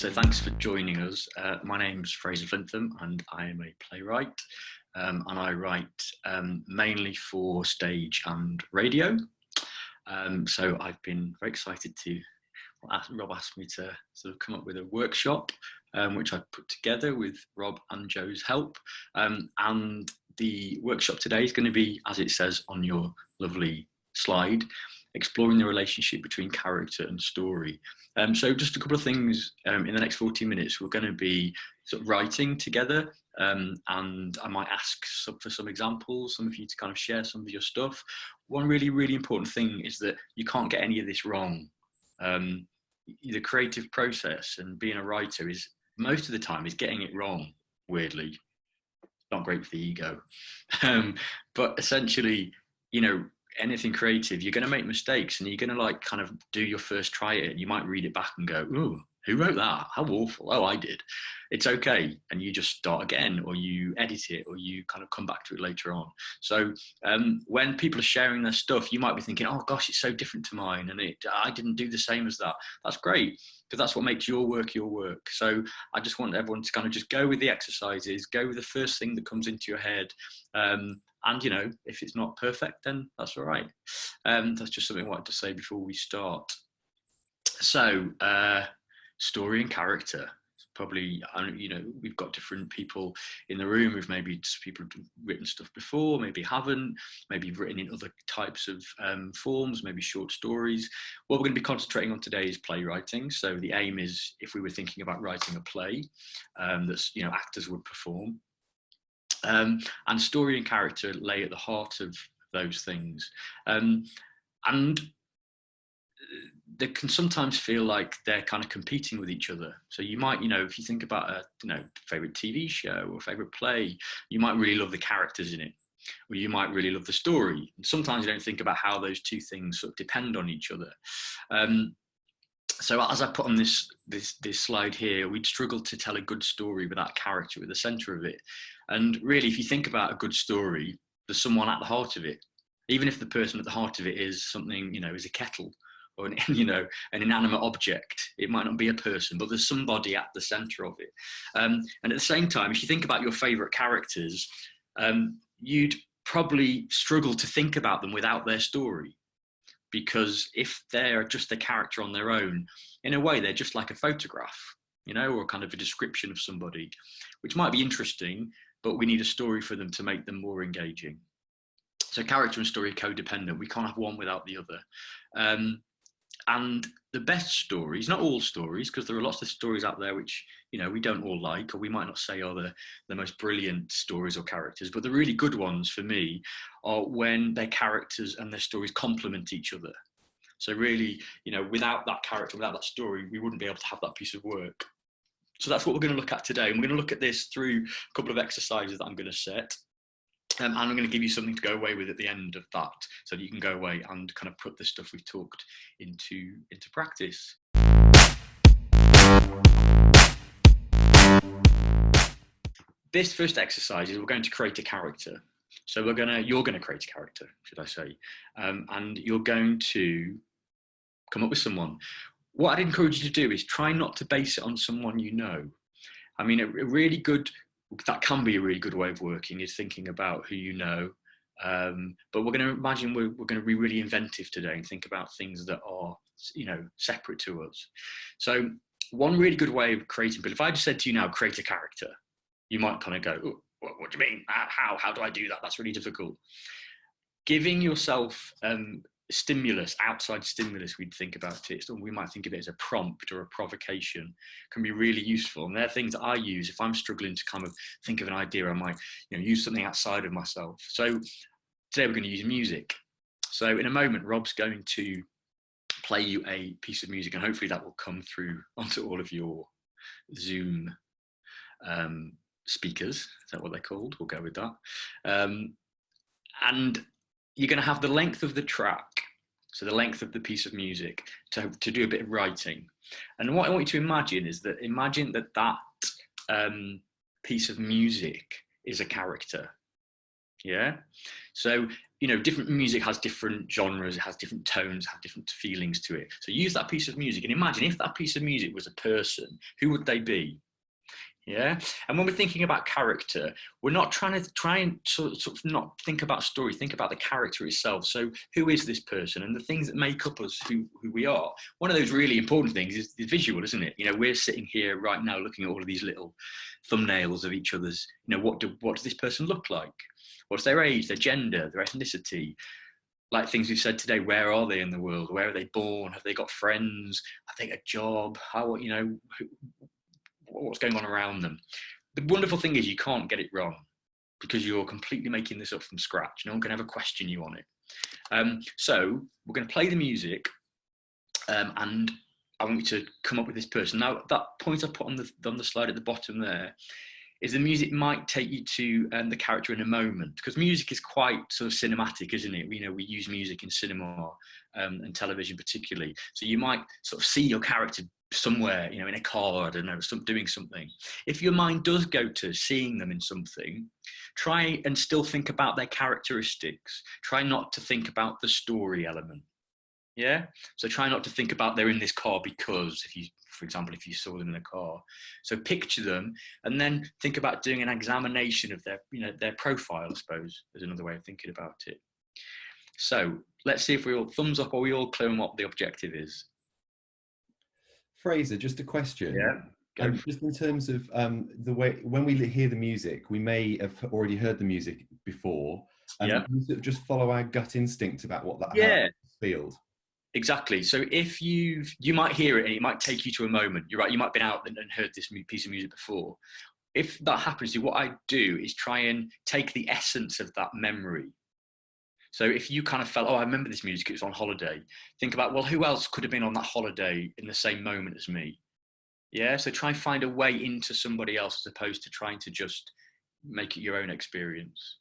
So thanks for joining us. My name's Frazer and I am a playwright, and I write mainly for stage and radio. So I've been very excited to, Rob asked me to sort of come up with a workshop, which I put together with Rob and Joe's help. And the workshop today is going to be, as it says on your lovely slide, exploring the relationship between character and story. So just a couple of things in the next 40 minutes. We're going to be sort of writing together, and I might ask for some examples, some of you to kind of share some of your stuff. One really important thing is that you can't get any of this wrong. The creative process and being a writer is most of the time is getting it wrong, weirdly. Not great for the ego. But essentially, you know, anything creative, you're going to make mistakes and you're going to like kind of do your first try at it. And you might read it back and go, ooh, who wrote that? How awful. Oh, I did. It's okay. And you just start again, or you edit it, or you kind of come back to it later on. So when people are sharing their stuff, you might be thinking, oh gosh, it's so different to mine. And I didn't do the same as that. That's great, because that's what makes your work your work. So I just want everyone to kind of just go with the exercises, go with the first thing that comes into your head. And, you know, if it's not perfect, then that's all right. That's just something I wanted to say before we start. So, story and character. Probably, you know, we've got different people in the room who've maybe people have written stuff before, maybe haven't, maybe you've written in other types of forms, maybe short stories. What we're going to be concentrating on today is playwriting. So the aim is, if we were thinking about writing a play that's, you know, actors would perform. And story and character lay at the heart of those things. And they can sometimes feel like they're kind of competing with each other. So you might, you know, if you think about a, you know, favorite TV show or favorite play, you might really love the characters in it, or you might really love the story. And sometimes you don't think about how those two things sort of depend on each other. So as I put on this slide here, we'd struggle to tell a good story without character at the center of it. And really, if you think about a good story, there's someone at the heart of it. Even if the person at the heart of it is something, you know, is a kettle or an, you know, an inanimate object. It might not be a person, but there's somebody at the center of it. And at the same time, if you think about your favorite characters, you'd probably struggle to think about them without their story. Because if they're just a character on their own, in a way, they're just like a photograph, you know, or kind of a description of somebody, which might be interesting, but we need a story for them to make them more engaging. So character and story are codependent. We can't have one without the other. And the best stories, not all stories, because there are lots of stories out there which, you know, we don't all like, or we might not say are the most brilliant stories or characters, but the really good ones for me are when their characters and their stories complement each other. So really, you know, without that character, without that story, we wouldn't be able to have that piece of work. So that's what we're going to look at today. And we're going to look at this through a couple of exercises that I'm going to set. And I'm going to give you something to go away with at the end of that, so that you can go away and kind of put the stuff we've talked into practice. This first exercise is we're going to create a character. So you're going to create a character, should I say, and you're going to come up with someone. What I'd encourage you to do is try not to base it on someone you know. I mean, that can be a really good way of working, is thinking about who you know. But we're going to imagine we're going to be really inventive today and think about things that are, you know, separate to us. So one really good way of creating, but if I just said to you now, create a character, you might kind of go, oh, what do you mean? How do I do that? That's really difficult. Giving yourself stimulus, outside stimulus, we'd think about it. So we might think of it as a prompt or a provocation, can be really useful. And they're things that I use if I'm struggling to kind of think of an idea. I might, you know, use something outside of myself. So today we're going to use music. So in a moment, Rob's going to play you a piece of music, and hopefully that will come through onto all of your Zoom speakers. Is that what they're called? We'll go with that. And you're going to have the length of the track, so the length of the piece of music, to do a bit of writing. And what I want you to imagine is that piece of music is a character. Yeah. So you know, different music has different genres, it has different tones, has different feelings to it. So use that piece of music and imagine if that piece of music was a person, who would they be? Yeah. And when we're thinking about character, we're not try and sort of not think about story, think about the character itself. So who is this person and the things that make up us who we are? One of those really important things is the visual, isn't it? You know, we're sitting here right now looking at all of these little thumbnails of each other's, you know, what does this person look like? What's their age, their gender, their ethnicity? Like things we've said today, where are they in the world? Where are they born? Have they got friends? Have they got a job? How, you know, what's going on around them? The wonderful thing is you can't get it wrong because you're completely making this up from scratch. No one can ever question you on it. So we're going to play the music and I want you to come up with this person. Now, that point I put on the slide at the bottom there is the music might take you to the character in a moment, because music is quite sort of cinematic, isn't it? You know, we use music in cinema and television particularly. So you might sort of see your character somewhere, you know, in a car, I don't know, doing something. If your mind does go to seeing them in something, try and still think about their characteristics. Try not to think about the story element. Yeah. So try not to think about they're in this car because, if you, for example, if you saw them in a car. So picture them and then think about doing an examination of their, you know, their profile, I suppose, is another way of thinking about it. So let's see if we all thumbs up or we all clear on what the objective is. Frazer, just a question. Yeah. Just in terms of the way, when we hear the music, we may have already heard the music before. Yeah. We sort of just follow our gut instinct about what that feels. Exactly. So if you might hear it and it might take you to a moment. You're right. You might have been out and heard this piece of music before. If that happens, what I do is try and take the essence of that memory. So if you kind of felt, oh, I remember this music, it was on holiday. Think about, well, who else could have been on that holiday in the same moment as me? Yeah. So try and find a way into somebody else as opposed to trying to just make it your own experience.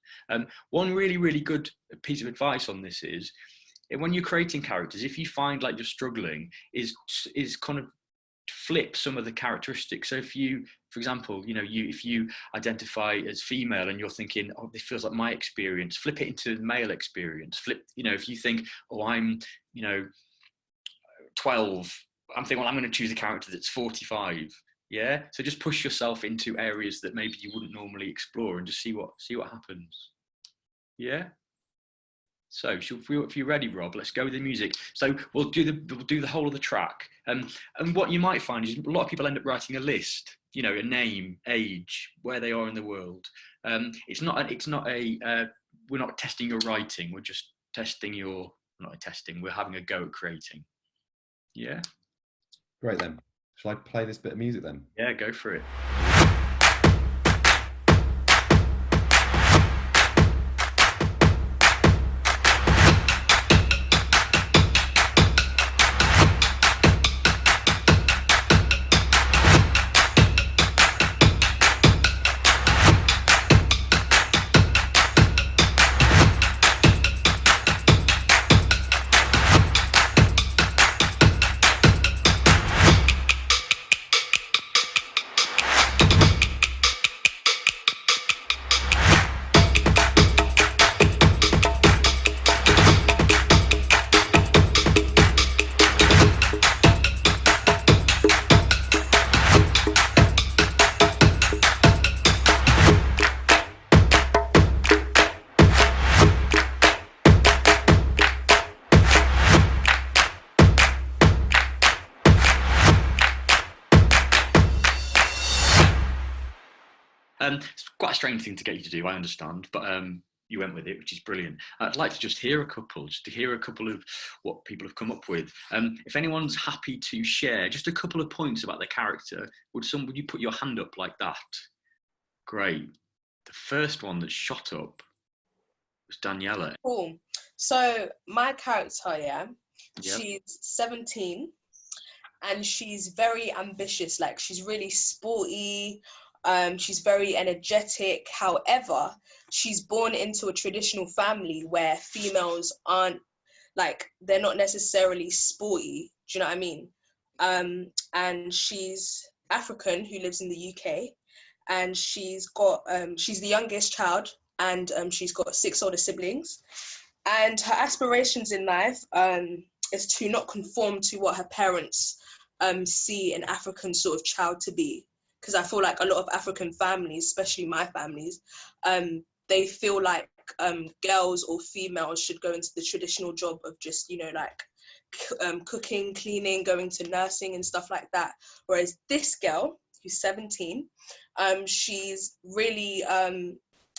One really, really good piece of advice on this is, when you're creating characters, if you find like you're struggling, is kind of flip some of the characteristics. So if you, for example, you know, if you identify as female and you're thinking, oh, this feels like my experience, flip it into male experience. Flip, you know, if you think, oh, I'm, you know, 12, I'm thinking, well, I'm going to choose a character that's 45. Yeah. So just push yourself into areas that maybe you wouldn't normally explore and just see what happens. Yeah. So if you're ready, Rob, let's go with the music. So we'll do the whole of the track. And what you might find is a lot of people end up writing a list, you know, a name, age, where they are in the world. We're not testing your writing. We're just testing we're having a go at creating. Yeah. Great then. Shall I play this bit of music then? Yeah, go for it. It's quite a strange thing to get you to do, I understand, but you went with it, which is brilliant. I'd like to just hear a couple of what people have come up with. If anyone's happy to share just a couple of points about their character, would you put your hand up like that? Great. The first one that shot up was Daniela. Cool. So my character, she's 17 and she's very ambitious. Like, she's really sporty. She's very energetic. However, she's born into a traditional family where females aren't, like, they're not necessarily sporty. Do you know what I mean? And she's African who lives in the UK, and she's got she's the youngest child, and she's got 6 older siblings. And her aspirations in life is to not conform to what her parents see an African sort of child to be. Because I feel like a lot of African families, especially my families, they feel like girls or females should go into the traditional job of just, like cooking, cleaning, going to nursing and stuff like that. Whereas this girl, who's 17, she's really,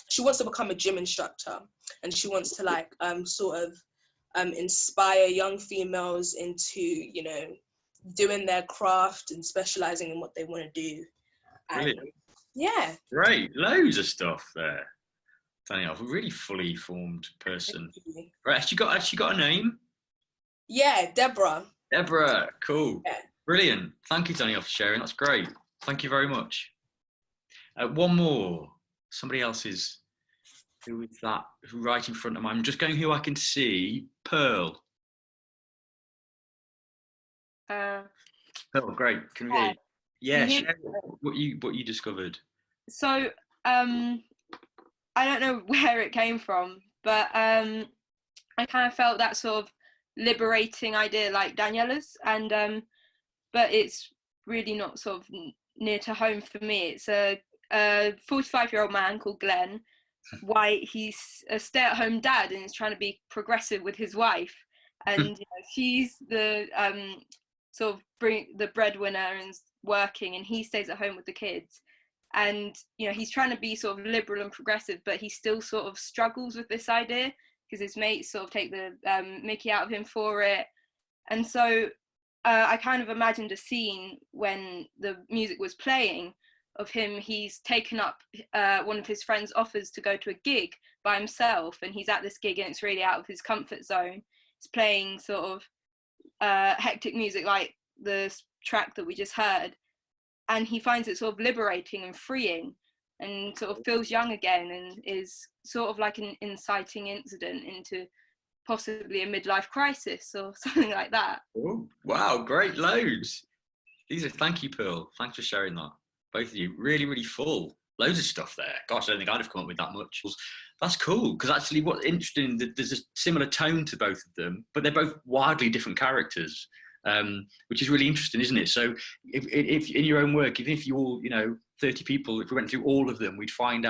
she wants to become a gym instructor, and she wants to sort of inspire young females into, doing their craft and specializing in what they want to do. Brilliant. Yeah. Great. Loads of stuff there. Danielle, a really fully formed person. Right, has she got a name? Yeah, Deborah. Deborah, cool. Yeah. Brilliant. Thank you, Danielle, for sharing. That's great. Thank you very much. One more. Somebody else is, who is that? Who right in front of me? I'm just going who I can see. Pearl. Pearl, great. Can we hear you? Yeah, share what you discovered. So, I don't know where it came from, but I kind of felt that sort of liberating idea like Daniela's, and but it's really not sort of near to home for me. It's a 45-year-old man called Glenn White. He's a stay-at-home dad and is trying to be progressive with his wife, and she's the sort of the breadwinner and working, and he stays at home with the kids. And he's trying to be sort of liberal and progressive, but he still sort of struggles with this idea because his mates sort of take the mickey out of him for it. And so I kind of imagined a scene when the music was playing of him. He's taken up one of his friends' offers to go to a gig by himself, and he's at this gig and it's really out of his comfort zone. He's playing sort of hectic music like the track that we just heard, and he finds it sort of liberating and freeing, and sort of feels young again, and is sort of like an inciting incident into possibly a midlife crisis or something like that. Oh, wow, great, loads. Thank you, Pearl. Thanks for sharing that. Both of you, really, really full. Loads of stuff there. Gosh, I don't think I'd have come up with that much. That's cool, because actually what's interesting, there's a similar tone to both of them, but they're both wildly different characters. Which is really interesting, isn't it? So if in your own work, even if you all, 30 people, if we went through all of them, we'd find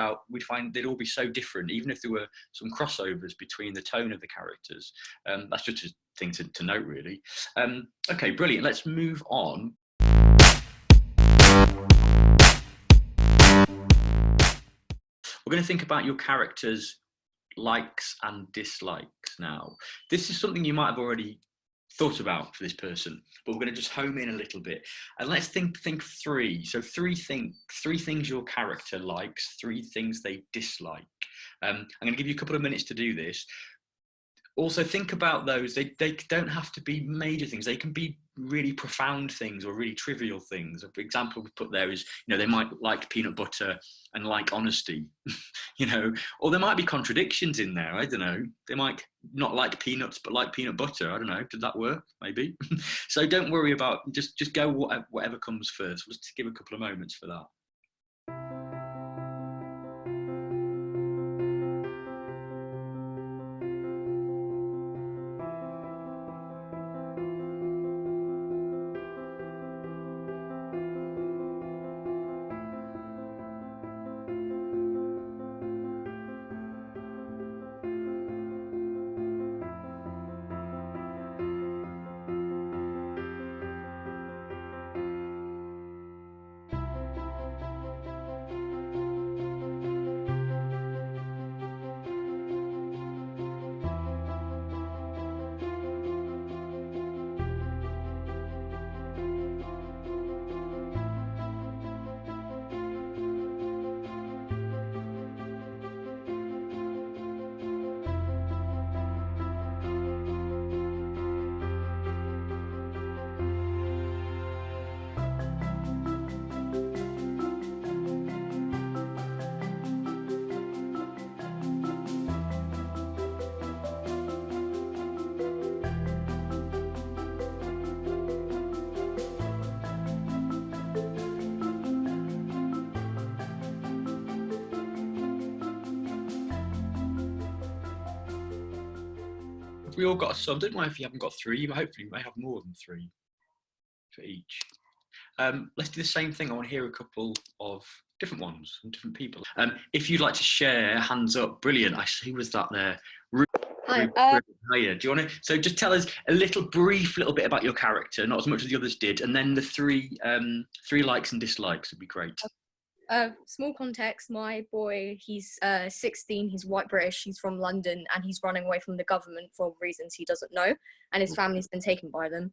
they'd all be so different, even if there were some crossovers between the tone of the characters. That's just a thing to note, really. Okay, brilliant. Let's move on. We're going to think about your characters' likes and dislikes now. This is something you might have already thought about for this person, but we're going to just home in a little bit, and let's think three. So three things your character likes, three things they dislike. I'm going to give you a couple of minutes to do this. Also think about those. They don't have to be major things. They can be really profound things or really trivial things. For example, we put there is, they might like peanut butter and like honesty, or there might be contradictions in there. I don't know. They might not like peanuts, but like peanut butter. I don't know. Did that work? Maybe. So don't worry about, just go whatever comes first. Let's give a couple of moments for that. We all got some. Don't mind if you haven't got 3. Hopefully you may have more than 3 for each. Let's do the same thing. I want to hear a couple of different ones from different people. If you'd like to share, hands up. Brilliant. I see. Was that there? Hi. Hiya. Do you want to? So just tell us a brief little bit about your character, not as much as the others did, and then the 3 likes and dislikes would be great. Small context, my boy, he's 16, he's white British, he's from London, and he's running away from the government for reasons he doesn't know, and his family's been taken by them.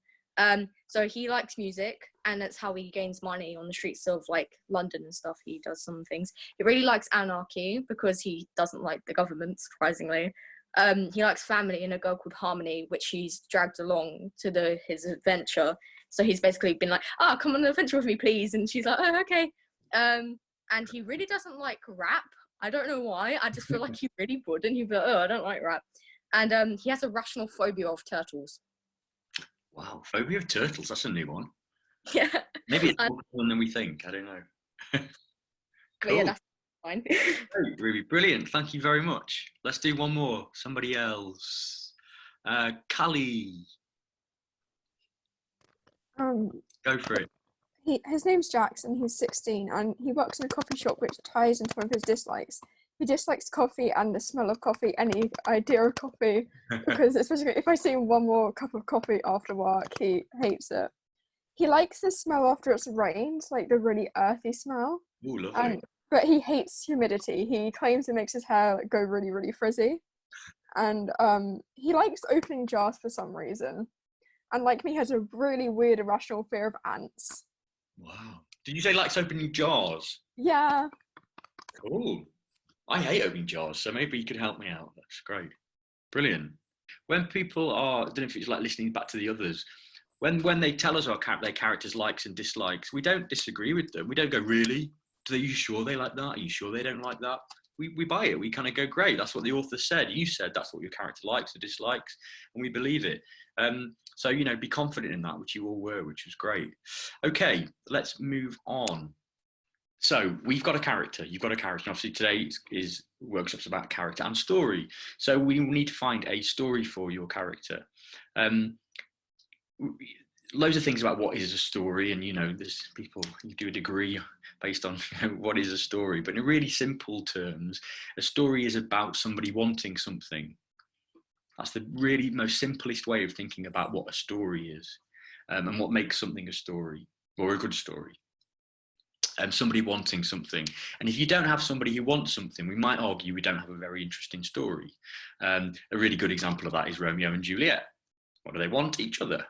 So he likes music, and that's how he gains money on the streets of like London and stuff. He does some things. He really likes anarchy because he doesn't like the government, surprisingly. He likes family and a girl called Harmony, which he's dragged along to his adventure. So he's basically been like, come on an adventure with me, please. And she's like, oh, okay. And he really doesn't like rap. I don't know why. I just feel like he really would. And he'd be like, oh, I don't like rap. And he has a rational phobia of turtles. Wow, phobia of turtles. That's a new one. Yeah. Maybe it's more common than we think. I don't know. Cool. But yeah, that's fine. Great, Ruby. Brilliant. Thank you very much. Let's do one more. Somebody else. Callie. Go for it. His name's Jackson, he's 16, and he works in a coffee shop, which ties into one of his dislikes. He dislikes coffee and the smell of coffee, any idea of coffee, because especially if I see one more cup of coffee after work, he hates it. He likes the smell after it's rained, like the really earthy smell. Ooh, lovely. But he hates humidity. He claims it makes his hair go really, really frizzy. And he likes opening jars for some reason. And like me, has a really weird irrational fear of ants. Wow. Did you say likes opening jars? Yeah. Cool. I hate opening jars, so maybe you could help me out. That's great. Brilliant. When people are, I don't know if it's like listening back to the others, when they tell us their characters' likes and dislikes, we don't disagree with them. We don't go, really? Are you sure they like that? Are you sure they don't like that? We buy it. We kind of go, great. That's what the author said. You said that's what your character likes or dislikes, and we believe it. So, you know, be confident in that, which you all were, which was great. Okay, let's move on. So we've got a character. You've got a character. Obviously, today is workshops about character and story. So we need to find a story for your character. Loads of things about what is a story, and you know, there's people who do a degree based on what is a story, but in really simple terms, a story is about somebody wanting something. That's the really most simplest way of thinking about what a story is, and what makes something a story or a good story. Somebody wanting something, and if you don't have somebody who wants something, we might argue we don't have a very interesting story. A really good example of that is Romeo and Juliet. What do they want? Each other.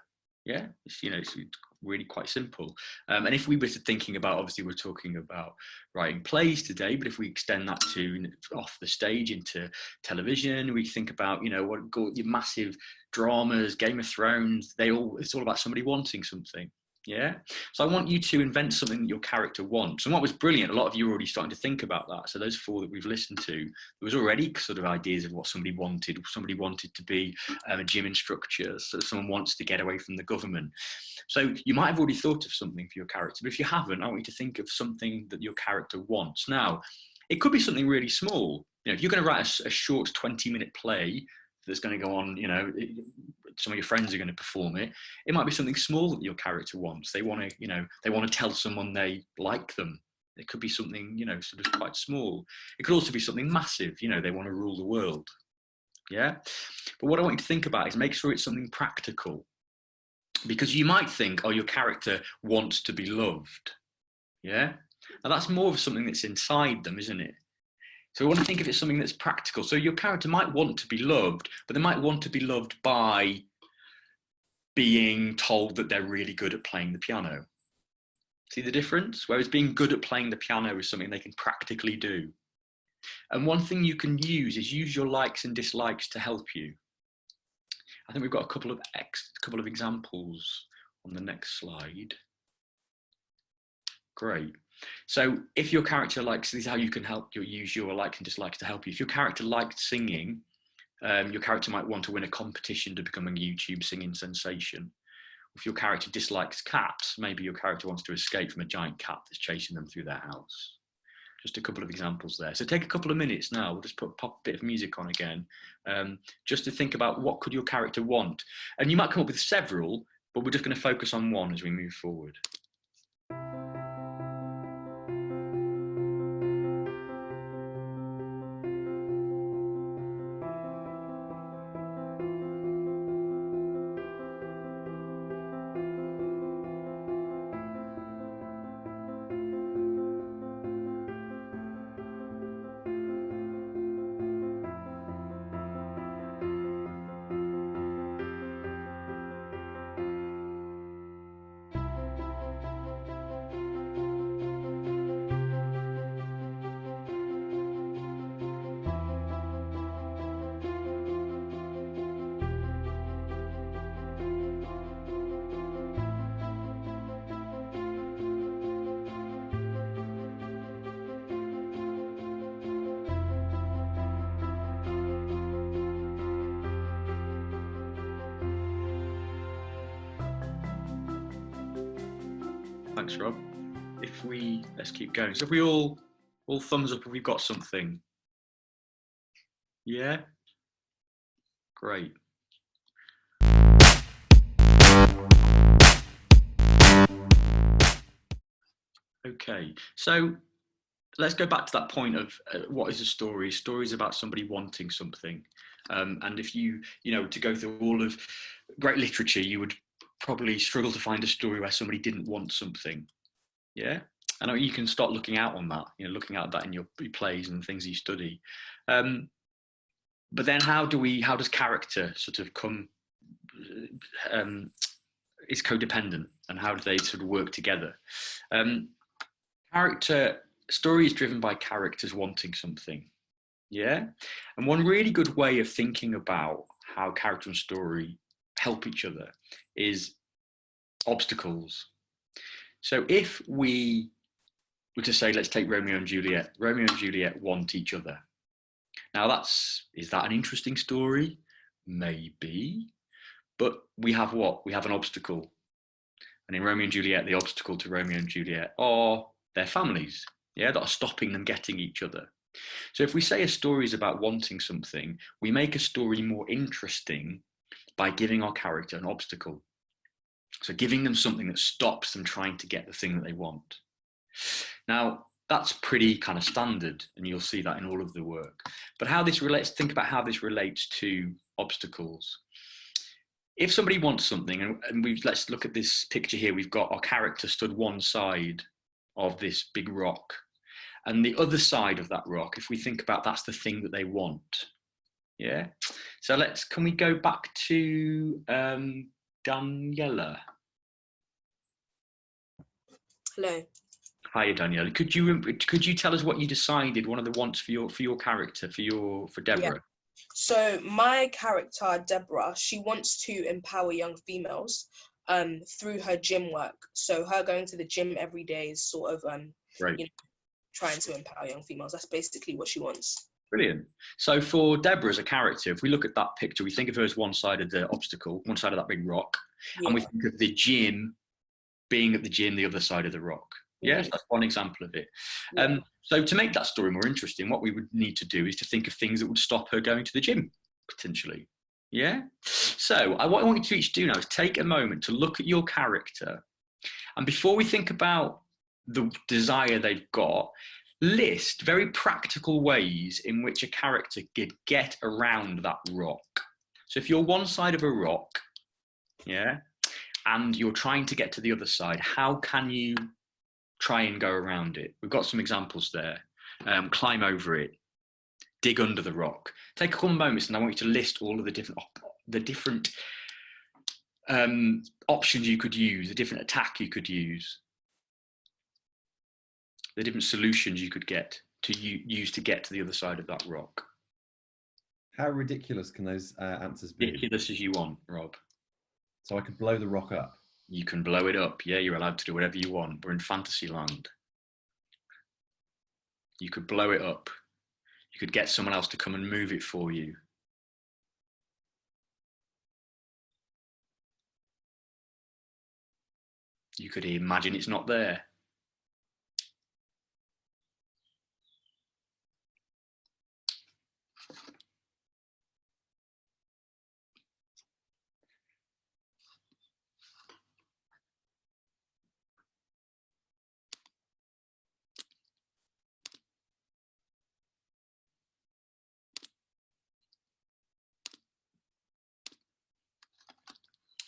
Yeah, it's really quite simple. And if we were thinking about, obviously we're talking about writing plays today, but if we extend that to off the stage into television, we think about, what your massive dramas, Game of Thrones, it's all about somebody wanting something. Yeah. So I want you to invent something that your character wants. And what was brilliant, a lot of you are already starting to think about that. So those 4 that we've listened to, there was already sort of ideas of what somebody wanted. Somebody wanted to be a gym instructor. So someone wants to get away from the government. So you might have already thought of something for your character, but if you haven't, I want you to think of something that your character wants. Now, it could be something really small. If you're going to write a short 20-minute play that's going to go on, some of your friends are going to perform it. It might be something small that your character wants. They want to tell someone they like them. It could be something, sort of quite small. It could also be something massive. They want to rule the world. Yeah. But what I want you to think about is make sure it's something practical, because you might think, your character wants to be loved. Yeah. Now that's more of something that's inside them, isn't it? So we want to think of it as something that's practical. So your character might want to be loved, but they might want to be loved by being told that they're really good at playing the piano. See the difference? Whereas being good at playing the piano is something they can practically do. And one thing you can use is use your likes and dislikes to help you. I think we've got a couple of examples on the next slide. Great. So if your character likes, this is how you can use your likes and dislikes to help you. If your character liked singing, your character might want to win a competition to become a YouTube singing sensation. If your character dislikes cats, maybe your character wants to escape from a giant cat that's chasing them through their house. Just a couple of examples there. So take a couple of minutes now. We'll just pop a bit of music on again, just to think about what could your character want. And you might come up with several, but we're just going to focus on one as we move forward. Thanks, Rob. Let's keep going. So if we all thumbs up if we've got something. Yeah? Great. Okay, so let's go back to that point of what is a story? Story is about somebody wanting something. And if you to go through all of great literature, you would probably struggle to find a story where somebody didn't want something. Yeah, I know you can start looking out on that, looking at that in your plays and things you study. But then how does character sort of come, is codependent, and how do they sort of work together? Story is driven by characters wanting something. Yeah, and one really good way of thinking about how character and story help each other is obstacles. So if we were to say, let's take Romeo and Juliet. Romeo and Juliet want each other. Now is that an interesting story? Maybe, but we have what? We have an obstacle. And in Romeo and Juliet, the obstacle to Romeo and Juliet are their families, that are stopping them getting each other. So if we say a story is about wanting something, we make a story more interesting by giving our character an obstacle. So giving them something that stops them trying to get the thing that they want. Now, that's pretty kind of standard, and you'll see that in all of the work. But think about how this relates to obstacles. If somebody wants something, and let's look at this picture here, we've got our character stood one side of this big rock, and the other side of that rock, if we think about that's the thing that they want. Yeah. So can we go back to Daniela? Hello. Hi, Daniela. Could you tell us what you decided one of the wants for your character, for Deborah? Yeah. So my character Deborah, she wants to empower young females through her gym work. So her going to the gym every day is sort of trying to empower young females. That's basically what she wants. Brilliant. So for Deborah as a character, if we look at that picture, we think of her as one side of the obstacle, one side of that big rock, and we think of the gym being at the gym, the other side of the rock. Yes, that's one example of it. So to make that story more interesting, what we would need to do is to think of things that would stop her going to the gym, potentially. Yeah? So what I want you to each do now is take a moment to look at your character. And before we think about the desire they've got, list very practical ways in which a character could get around that rock. So if you're one side of a rock, and you're trying to get to the other side, how can you try and go around it? We've got some examples there. Climb over it, dig under the rock. Take a couple of moments, and I want you to list all of the different options you could use, the different attack you could use, the different solutions you could use to get to the other side of that rock. How ridiculous can those answers be? Ridiculous as you want, Rob. So I could blow the rock up. You can blow it up. Yeah, you're allowed to do whatever you want. We're in fantasy land. You could blow it up. You could get someone else to come and move it for you. You could imagine it's not there.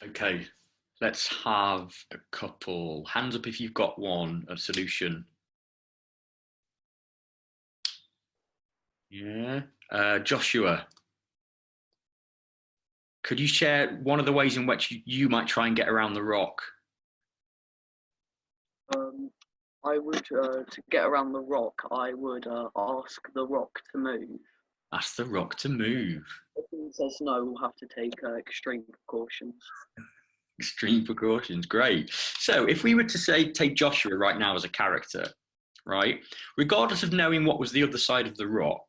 Okay, let's have a couple. Hands up if you've got one, a solution. Yeah. Joshua, could you share one of the ways in which you might try and get around the rock? I would, to get around the rock, I would ask the rock to move. Ask the rock to move. If he says no, we'll have to take extreme precautions. Extreme precautions, great. So if we were to say, take Joshua right now as a character, right, regardless of knowing what was the other side of the rock,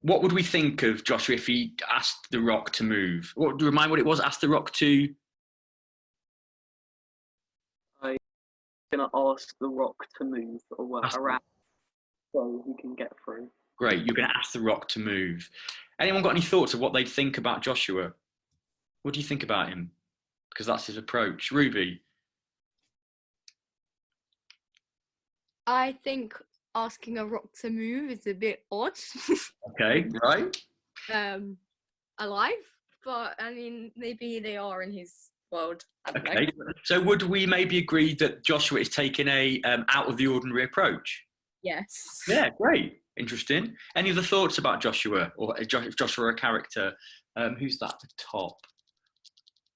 what would we think of Joshua if he asked the rock to move? What, remind what it was, ask the rock to? I'm going to ask the rock to move around so he can get through. Great, you're going to ask the rock to move. Anyone got any thoughts of what they'd think about Joshua? What do you think about him? Because that's his approach. Ruby? I think asking a rock to move is a bit odd. Okay, right. Alive, but I mean, maybe they are in his world. Okay, so would we maybe agree that Joshua is taking a out of the ordinary approach? Yes. Yeah, great. Interesting. Any other thoughts about Joshua, or if Joshua a character? Who's that at the top?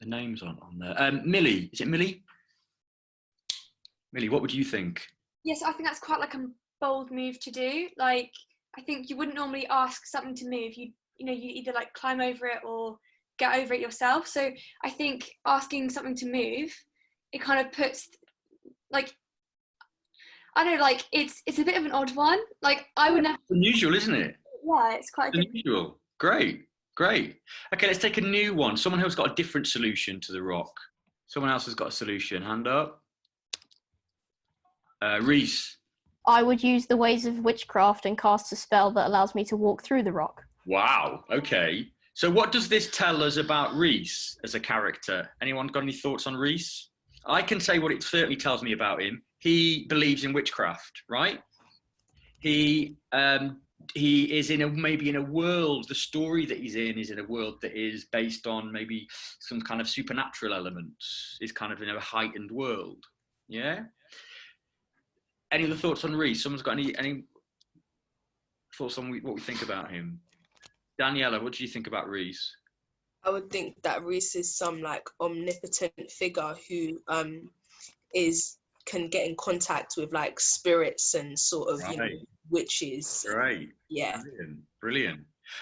The name's on there. Millie, is it Millie? Millie, what would you think? Yes, I think that's quite like a bold move to do. Like, I think you wouldn't normally ask something to move. You either like climb over it or get over it yourself. So I think asking something to move, it kind of puts, like, I don't know, like it's a bit of an odd one. Like I would never. It's unusual, isn't it? Yeah, it's quite unusual. Great. Great. Okay, let's take a new one. Someone who's got a different solution to the rock. Someone else has got a solution. Hand up. Reese. I would use the ways of witchcraft and cast a spell that allows me to walk through the rock. Wow. Okay. So what does this tell us about Reese as a character? Anyone got any thoughts on Reese? I can say what it certainly tells me about him. He believes in witchcraft, right? He is maybe in a world, the story that he's in is in a world that is based on maybe some kind of supernatural elements. It's kind of in a heightened world. Yeah? Any other thoughts on Reese? Someone's got any thoughts on what we think about him? Daniela, what do you think about Reese? I would think that Reese is some like omnipotent figure who can get in contact with like spirits and sort of witches. Right. Yeah. Brilliant.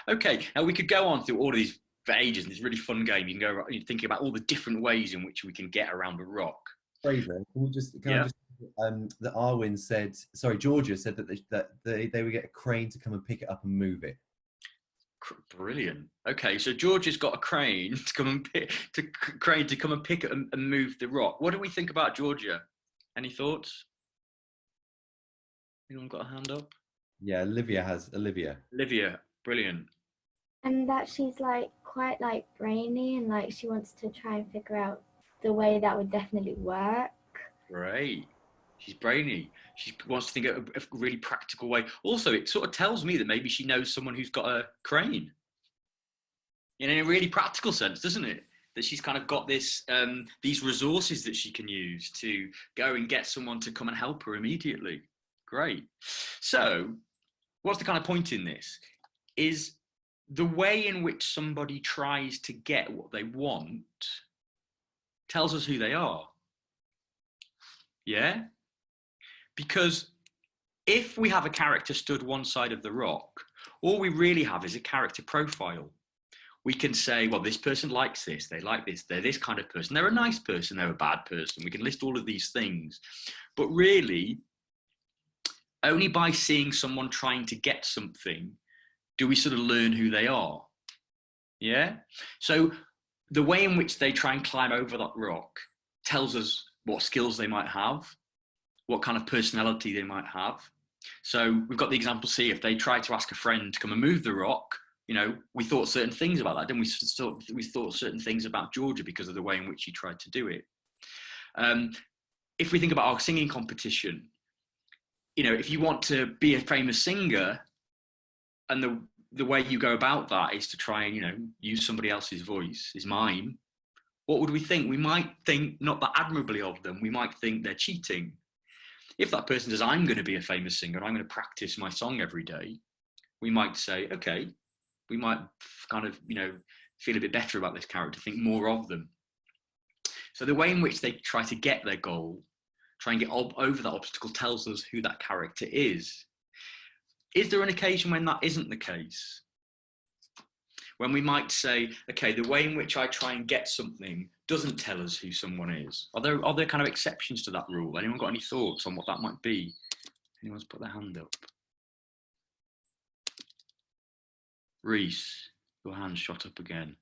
Okay, now we could go on through all of these for ages, and it's a really fun game. You can go thinking about all the different ways in which we can get around a rock. Frazer, that Arwen said, sorry, Georgia said that they would get a crane to come and pick it up and move it. Brilliant. Okay, so Georgia's got a crane to come and pick it and move the rock. What do we think about Georgia? Any thoughts? Anyone got a hand up? Yeah, Olivia. Olivia, brilliant. And that she's like quite like brainy and like she wants to try and figure out the way that would definitely work. Great. She's brainy. She wants to think of a really practical way. Also, it sort of tells me that maybe she knows someone who's got a crane. In a really practical sense, doesn't it? That she's kind of got this, these resources that she can use to go and get someone to come and help her immediately. Great. So, what's the kind of point in this? Is the way in which somebody tries to get what they want tells us who they are. Yeah? Because if we have a character stood one side of the rock, all we really have is a character profile. We can say, well, this person likes this, they like this, they're this kind of person, they're a nice person, they're a bad person. We can list all of these things. But really, only by seeing someone trying to get something do we sort of learn who they are. Yeah? So the way in which they try and climb over that rock tells us what skills they might have, what kind of personality they might have. So we've got the example C. If they tried to ask a friend to come and move the rock, you know, we thought certain things about that, didn't we? We thought certain things about Georgia because of the way in which he tried to do it. If we think about our singing competition, you know, if you want to be a famous singer, and the way you go about that is to try and, you know, use somebody else's voice, is mime, what would we think? We might think not that admirably of them. We might think they're cheating. If that person says, I'm going to be a famous singer and I'm going to practice my song every day, we might say, okay, we might kind of, you know, feel a bit better about this character, think more of them. So the way in which they try to get their goal, try and get over that obstacle, tells us who that character is. Is there an occasion when that isn't the case? When we might say, okay, the way in which I try and get something doesn't tell us who someone is. Are there kind of exceptions to that rule? Anyone got any thoughts on what that might be? Anyone's put their hand up? Reese, your hand shot up again.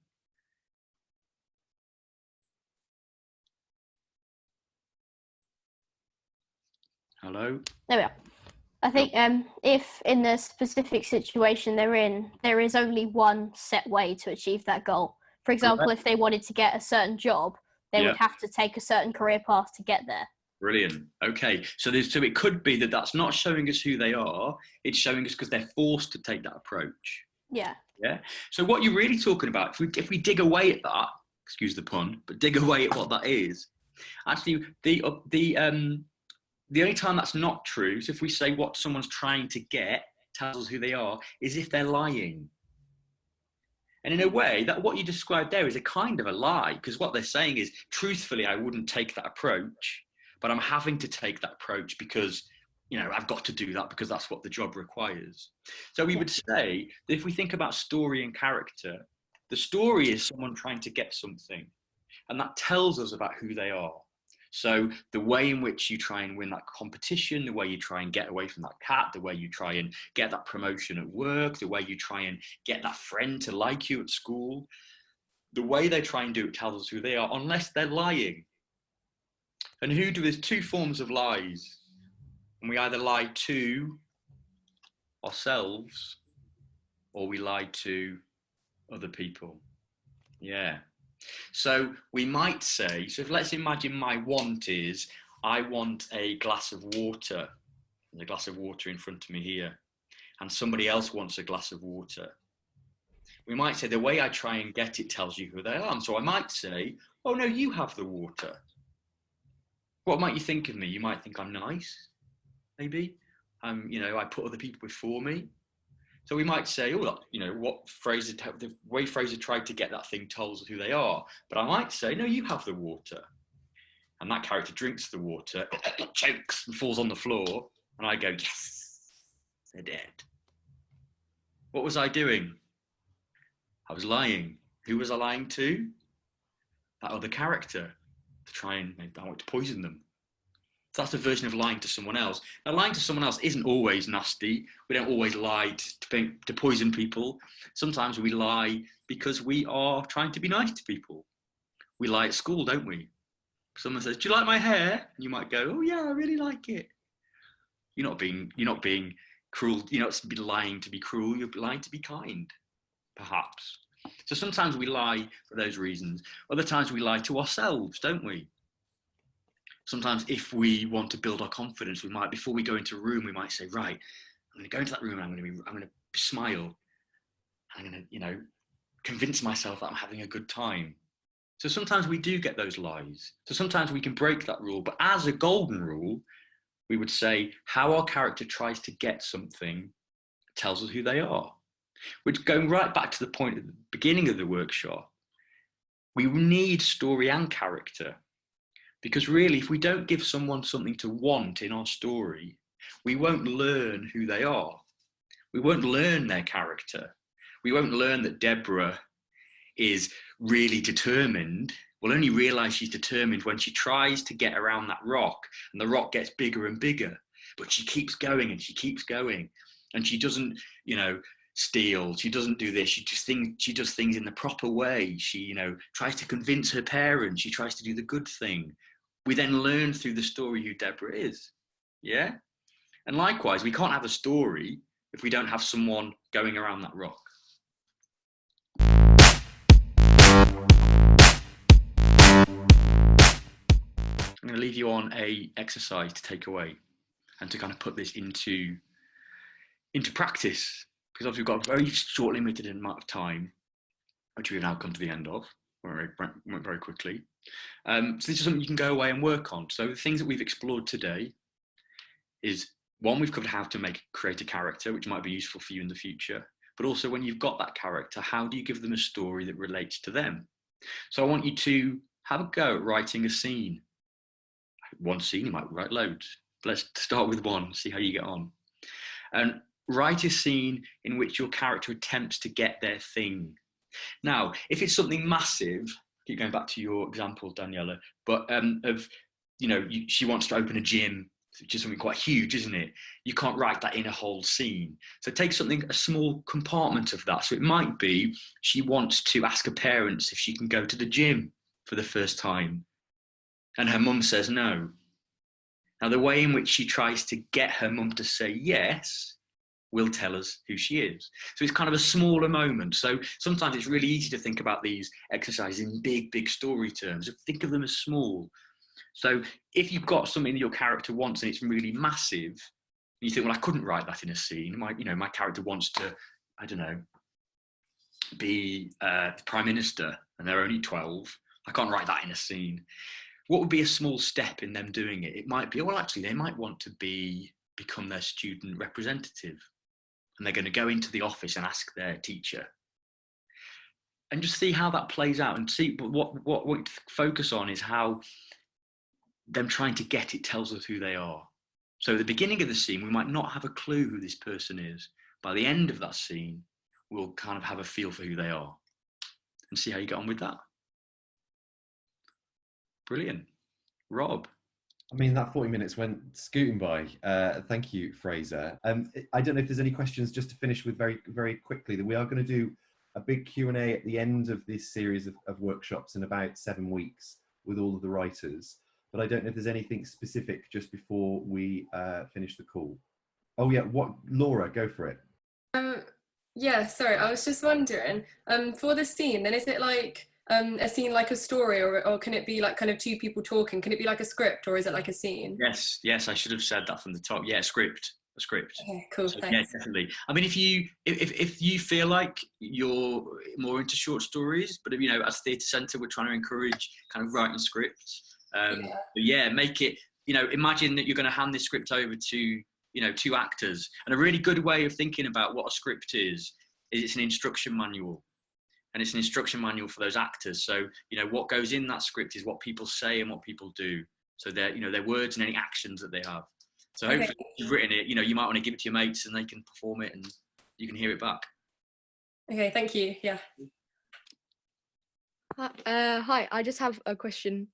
Hello? There we are. I think if in the specific situation they're in, there is only one set way to achieve that goal. For example, if they wanted to get a certain job, they would have to take a certain career path to get there. Brilliant. Okay, so it could be that that's not showing us who they are. It's showing us because they're forced to take that approach. Yeah. Yeah. So what you're really talking about, if we dig away at that, excuse the pun, but dig away at what that is, actually the only time that's not true is if we say what someone's trying to get tells us who they are, is if they're lying. And in a way, that what you described there is a kind of a lie, because what they're saying is, truthfully, I wouldn't take that approach, but I'm having to take that approach because, you know, I've got to do that because that's what the job requires. So we would say that if we think about story and character, the story is someone trying to get something, and that tells us about who they are. So the way in which you try and win that competition, the way you try and get away from that cat, the way you try and get that promotion at work, the way you try and get that friend to like you at school, the way they try and do it tells us who they are, unless they're lying. And there's two forms of lies. And we either lie to ourselves or we lie to other people. Yeah. So we might say, so let's imagine my want is, I want a glass of water. There's a glass of water in front of me here, and somebody else wants a glass of water. We might say the way I try and get it tells you who they are. And so I might say, oh no, you have the water. What might you think of me? You might think I'm nice, maybe. You know, I put other people before me. So we might say, oh, you know, the way Frazer tried to get that thing tells us who they are. But I might say, no, you have the water. And that character drinks the water, chokes and falls on the floor. And I go, yes, they're dead. What was I doing? I was lying. Who was I lying to? That other character, to try and, I want to poison them. So that's a version of lying to someone else. Now, lying to someone else isn't always nasty. We don't always lie to poison people. Sometimes we lie because we are trying to be nice to people. We lie at school, don't we? Someone says, do you like my hair? And you might go, oh yeah, I really like it. You're not being cruel. You're not lying to be cruel. You're lying to be kind, perhaps. So sometimes we lie for those reasons. Other times we lie to ourselves, don't we? Sometimes if we want to build our confidence, we might, before we go into a room, we might say, right, I'm going to go into that room and I'm going to smile. I'm going to, you know, convince myself that I'm having a good time. So sometimes we do get those lies. So sometimes we can break that rule. But as a golden rule, we would say how our character tries to get something tells us who they are. Which, going right back to the point at the beginning of the workshop, we need story and character. Because really, if we don't give someone something to want in our story, we won't learn who they are. We won't learn their character. We won't learn that Deborah is really determined. We'll only realize she's determined when she tries to get around that rock and the rock gets bigger and bigger, but she keeps going and she keeps going. And she doesn't, you know, steal. She doesn't do this. She does things in the proper way. She, you know, tries to convince her parents. She tries to do the good thing. We then learn through the story who Deborah is. Yeah. And likewise, we can't have a story if we don't have someone going around that rock. I'm going to leave you on a exercise to take away and to kind of put this into practice, because obviously we've got a very short, limited amount of time, which we've now come to the end of. Went very quickly. So this is something you can go away and work on. So the things that we've explored today is, one, we've covered how to create a character, which might be useful for you in the future. But also, when you've got that character, how do you give them a story that relates to them? So I want you to have a go at writing a scene. One scene, you might write loads. Let's start with one, see how you get on. And write a scene in which your character attempts to get their thing. Now, if it's something massive, keep going back to your example, Daniela, but she wants to open a gym, which is something quite huge, isn't it? You can't write that in a whole scene. So take a small compartment of that. So it might be she wants to ask her parents if she can go to the gym for the first time, and her mum says no. Now, the way in which she tries to get her mum to say yes will tell us who she is. So it's kind of a smaller moment. So sometimes it's really easy to think about these exercises in big story terms. Think of them as small. So if you've got something that your character wants and it's really massive, and you think, well, I couldn't write that in a scene. My character wants to, I don't know, be the Prime Minister, and they're only 12. I can't write that in a scene. What would be a small step in them doing it? It might be, well, actually, they might want to become their student representative. And they're going to go into the office and ask their teacher. And just see how that plays out, and see what we focus on is how them trying to get it tells us who they are. So at the beginning of the scene, we might not have a clue who this person is. By the end of that scene, we'll kind of have a feel for who they are, and see how you get on with that. Brilliant. Rob? I mean, that 40 minutes went scooting by. Thank you, Frazer. I don't know if there's any questions, just to finish with very, very quickly, that we are going to do a big Q&A at the end of this series of workshops in about 7 weeks with all of the writers. But I don't know if there's anything specific just before we finish the call. Oh yeah, Laura, go for it. Yeah, sorry, I was just wondering, for the scene, then is it like a scene like a story, or can it be like kind of two people talking? Can it be like a script, or is it like a scene? Yes, I should have said that from the top. Yeah, a script. Okay, cool, so, thanks. Yeah, definitely. I mean, if you feel like you're more into short stories, but as Theatre Centre, we're trying to encourage kind of writing scripts. Make it, imagine that you're going to hand this script over to, 2 actors. And a really good way of thinking about what a script is it's an instruction manual. And it's an instruction manual for those actors. So, what goes in that script is what people say and what people do. So their words and any actions that they have. So hopefully if you've written it, you might want to give it to your mates and they can perform it and you can hear it back. Okay, thank you. Yeah. Hi, I just have a question.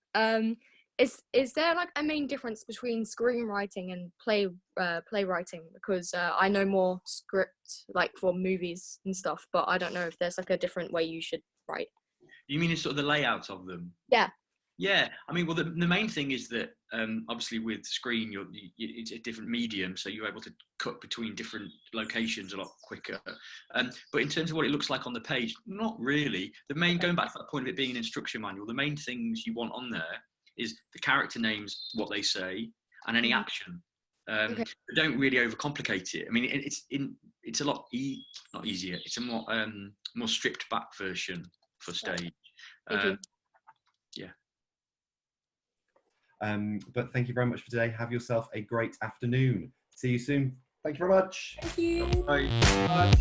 Is there like a main difference between screenwriting and playwriting? Because I know more script like for movies and stuff, but I don't know if there's like a different way you should write. You mean in sort of the layout of them? Yeah. Yeah, I mean, well, the main thing is that obviously with screen, it's a different medium, so you're able to cut between different locations a lot quicker. But in terms of what it looks like on the page, not really. Going back to that point of it being an instruction manual, the main things you want on there is the character names, what they say, and any action. Don't really overcomplicate it. I mean, it's a lot not easier. It's a more stripped back version for stage. Yeah. But thank you very much for today. Have yourself a great afternoon. See you soon. Thank you very much. Thank you. Bye.